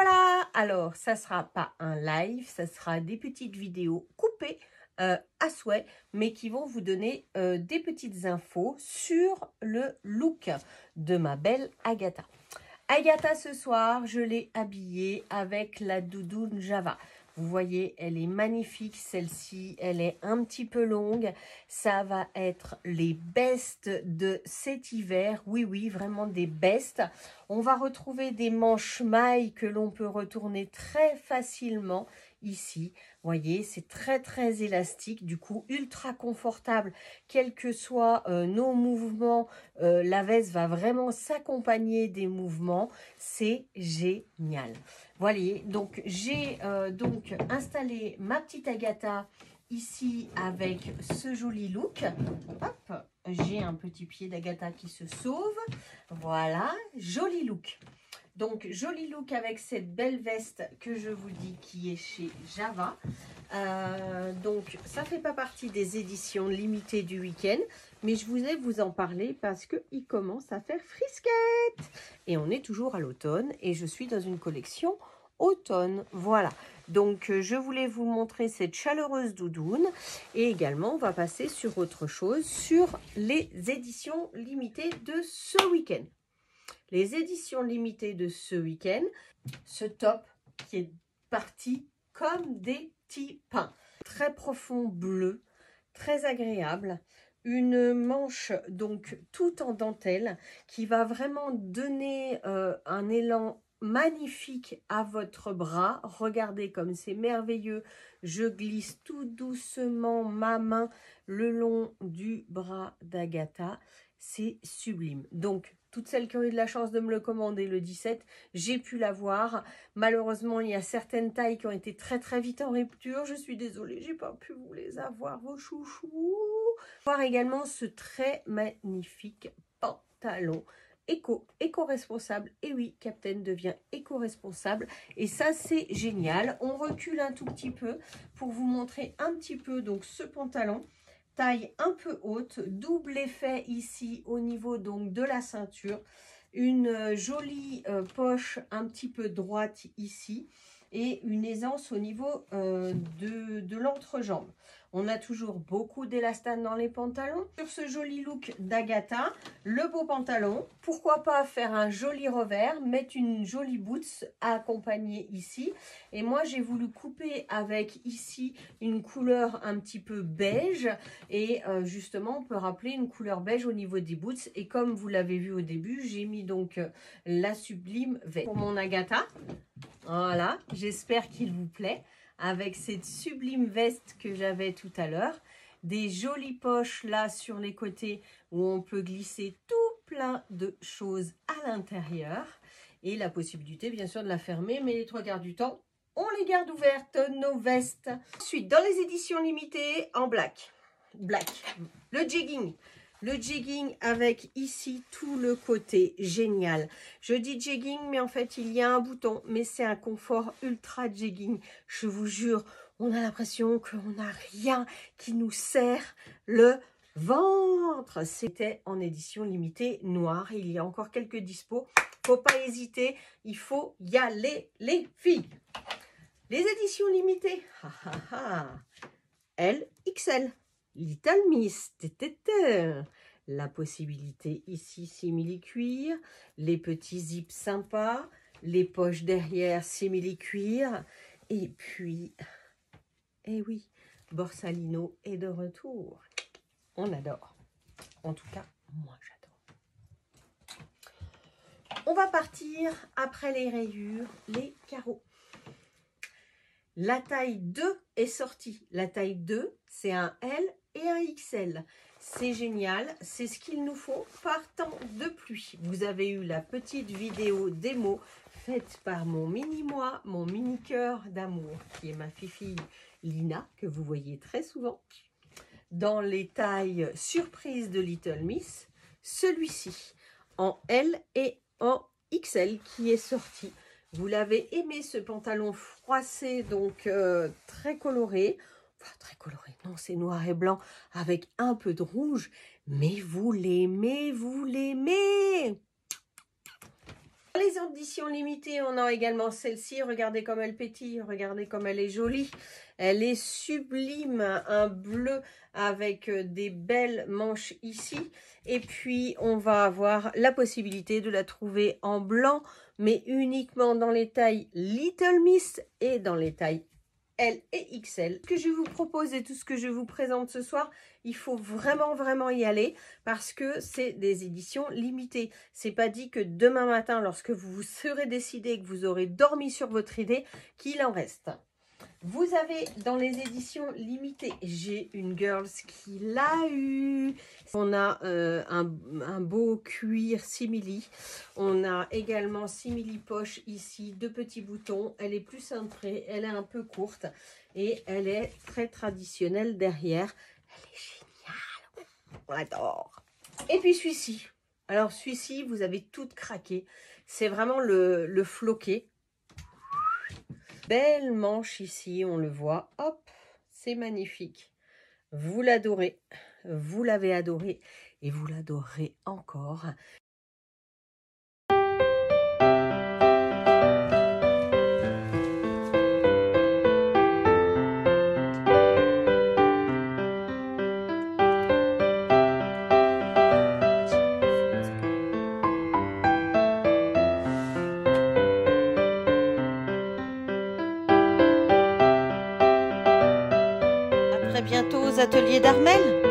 voilà, alors ça sera pas un live, ça sera des petites vidéos coupées à souhait, mais qui vont vous donner des petites infos sur le look de ma belle Agatha. Agatha, ce soir, je l'ai habillée avec la doudoune Java. Vous voyez, elle est magnifique, celle-ci, elle est un petit peu longue. Ça va être les bestes de cet hiver. Oui, oui, vraiment des bestes. On va retrouver des manches mailles que l'on peut retourner très facilement ici. Vous voyez, c'est très, très élastique, du coup, ultra confortable. Quels que soient nos mouvements, la veste va vraiment s'accompagner des mouvements. C'est génial. Voilà, donc j'ai donc installé ma petite Agatha ici avec ce joli look. Hop, j'ai un petit pied d'Agatha qui se sauve. Voilà, joli look. Donc, joli look avec cette belle veste que je vous dis qui est chez Java. Donc, ça ne fait pas partie des éditions limitées du week-end, mais je voulais vous en parler parce qu'il commence à faire frisquette. Et on est toujours à l'automne et je suis dans une collection automne. Voilà. Donc, je voulais vous montrer cette chaleureuse doudoune et également, on va passer sur autre chose, sur les éditions limitées de ce week-end. Les éditions limitées de ce week-end, ce top qui est parti comme des petits pains. Très profond bleu, très agréable. Une manche donc tout en dentelle qui va vraiment donner un élan magnifique à votre bras. Regardez comme c'est merveilleux. Je glisse tout doucement ma main le long du bras d'Agatha. C'est sublime. Donc, toutes celles qui ont eu de la chance de me le commander le 17, j'ai pu l'avoir. Malheureusement, il y a certaines tailles qui ont été très très vite en rupture. Je suis désolée, j'ai pas pu vous les avoir, vos chouchous. Voir également ce très magnifique pantalon éco-responsable. Et oui, Captain devient éco-responsable. Et ça, c'est génial. On recule un tout petit peu pour vous montrer un petit peu donc ce pantalon. Taille un peu haute, double effet ici au niveau donc de la ceinture, une jolie poche un petit peu droite ici et une aisance au niveau de l'entrejambe. On a toujours beaucoup d'élastane dans les pantalons. Sur ce joli look d'Agatha, le beau pantalon, pourquoi pas faire un joli revers, mettre une jolie boots à accompagner ici. Et moi, j'ai voulu couper avec ici une couleur un petit peu beige. Et justement, on peut rappeler une couleur beige au niveau des boots. Et comme vous l'avez vu au début, j'ai mis donc la sublime veste pour mon Agatha. Voilà, j'espère qu'il vous plaît. Avec cette sublime veste que j'avais tout à l'heure. Des jolies poches là sur les côtés où on peut glisser tout plein de choses à l'intérieur. Et la possibilité bien sûr de la fermer, mais les 3/4 du temps, on les garde ouvertes, nos vestes. Ensuite, dans les éditions limitées, en black. Le jegging. Le jegging avec ici tout le côté génial. Je dis jegging, mais en fait, il y a un bouton. Mais c'est un confort ultra jegging. Je vous jure, on a l'impression qu'on n'a rien qui nous serre le ventre. C'était en édition limitée noire. Il y a encore quelques dispos. Faut pas hésiter. Il faut y aller, les filles. Les éditions limitées. LXL. Little Miss, la possibilité ici simili-cuir, les petits zips sympas, les poches derrière simili-cuir, et puis, eh oui, Borsalino est de retour. On adore. En tout cas, moi j'adore. On va partir après les rayures, les carreaux. La taille 2 est sortie. La taille 2, c'est un L et un XL. C'est génial, c'est ce qu'il nous faut par temps de pluie. Vous avez eu la petite vidéo démo faite par mon mini-moi, mon mini-cœur d'amour, qui est ma fille Lina, que vous voyez très souvent. Dans les tailles surprises de Little Miss, celui-ci en L et en XL qui est sorti. Vous l'avez aimé ce pantalon froissé, donc très coloré. Enfin, très coloré, non, c'est noir et blanc avec un peu de rouge. Mais vous l'aimez, vous l'aimez. Les éditions limitées, on a également celle-ci. Regardez comme elle pétille, regardez comme elle est jolie. Elle est sublime, un bleu avec des belles manches ici. Et puis, on va avoir la possibilité de la trouver en blanc, mais uniquement dans les tailles Little Miss et dans les tailles L et XL. Ce que je vous propose et tout ce que je vous présente ce soir, il faut vraiment y aller parce que c'est des éditions limitées. C'est pas dit que demain matin, lorsque vous serez décidé, que vous aurez dormi sur votre idée, qu'il en reste. Vous avez dans les éditions limitées, j'ai une Girls qui l'a eu. On a un beau cuir simili. On a également simili poche ici, 2 petits boutons. Elle est plus cintrée, elle est un peu courte et elle est très traditionnelle derrière. Elle est géniale, on l'adore. Et puis celui-ci. Alors celui-ci, vous avez tout craqué. C'est vraiment le floqué. Belle manche ici, on le voit. Hop, c'est magnifique. Vous l'adorez, vous l'avez adoré et vous l'adorerez encore. À très bientôt aux ateliers d'Armelle.